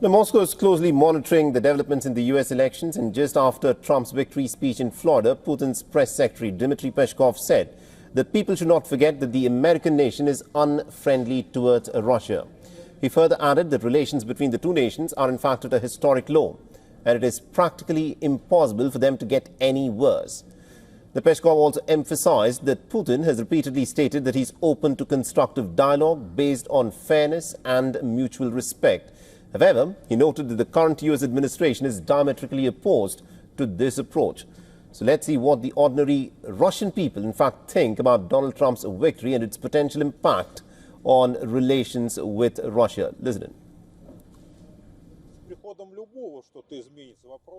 Now, Moscow is closely monitoring the developments in the U.S. elections, and just after Trump's victory speech in Florida, Putin's press secretary Dmitry Peskov said that people should not forget that the American nation is unfriendly towards Russia. He further added that relations between the two nations are in fact at a historic low, and it is practically impossible for them to get any worse. The Peskov also emphasized that Putin has repeatedly stated that he's open to constructive dialogue based on fairness and mutual respect. However, he noted that the current U.S. administration is diametrically opposed to this approach. So let's see what the ordinary Russian people, in fact, think about Donald Trump's victory and its potential impact on relations with Russia. Listen in.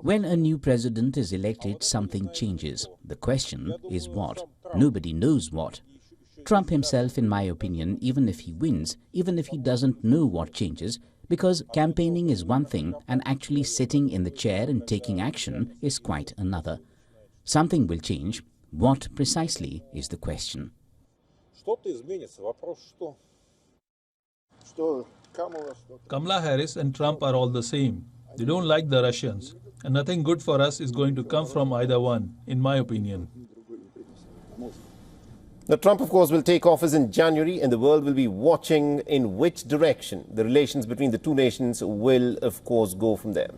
When a new president is elected, something changes. The question is what? Nobody knows what. Trump himself, in my opinion, even if he wins, even if he doesn't know what changes, because campaigning is one thing and actually sitting in the chair and taking action is quite another. Something will change. What precisely is the question? Kamala Harris and Trump are all the same. They don't like the Russians, and nothing good for us is going to come from either one, in my opinion. Now, Trump, of course, will take office in January, and the world will be watching in which direction the relations between the two nations will, of course, go from there.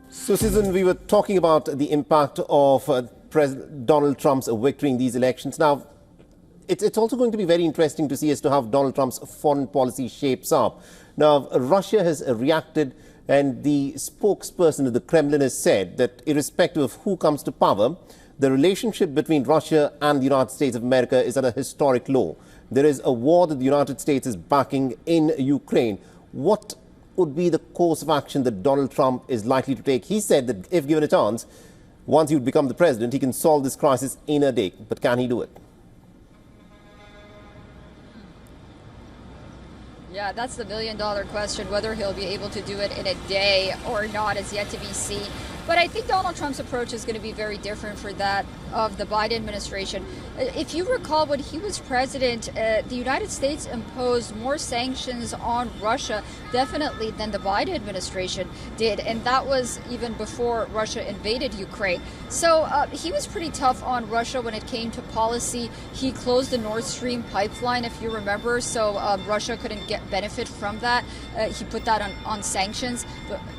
So, Susan, we were talking about the impact of President Donald Trump's victory in these elections. Now, it's also going to be very interesting to see as to how Donald Trump's foreign policy shapes up. Now, Russia has reacted, and the spokesperson of the Kremlin has said that irrespective of who comes to power, the relationship between Russia and the United States of America is at a historic low. There is a war that the United States is backing in Ukraine. What would be the course of action that Donald Trump is likely to take? He said that if given a chance, once he would become the president, he can solve this crisis in a day. But can he do it? Yeah, that's the million-dollar question. Whether he'll be able to do it in a day or not is yet to be seen. But I think Donald Trump's approach is going to be very different for that of the Biden administration. If you recall, when he was president, the United States imposed more sanctions on Russia, definitely, than the Biden administration did. And that was even before Russia invaded Ukraine. So he was pretty tough on Russia when it came to policy. He closed the Nord Stream pipeline, if you remember, so Russia couldn't get benefit from that. He put that on sanctions.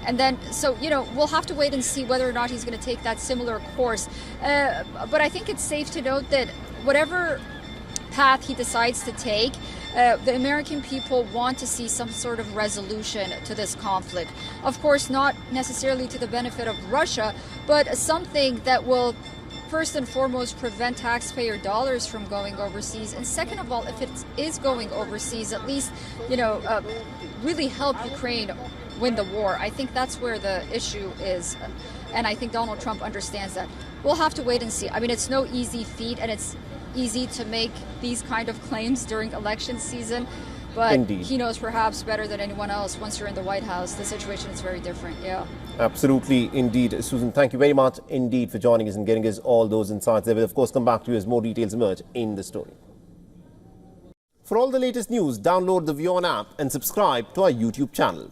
And then, so, you know, we'll have to wait and see whether or not he's going to take that similar course. But I think it's safe to note that whatever path he decides to take, the American people want to see some sort of resolution to this conflict. Of course, not necessarily to the benefit of Russia, but something that will first and foremost prevent taxpayer dollars from going overseas, and second of all, if it is going overseas, at least, you know, really help Ukraine win the war. I think that's where the issue is, and I think Donald Trump understands that. We'll have to wait and see. I mean, it's no easy feat, and it's easy to make these kind of claims during election season, but Indeed. He knows perhaps better than anyone else, once you're in the White House, the situation is very different. Yeah. Absolutely, indeed. Susan, thank you very much indeed for joining us and getting us all those insights. They will, of course, come back to you as more details emerge in the story. For all the latest news, download the WION app and subscribe to our YouTube channel.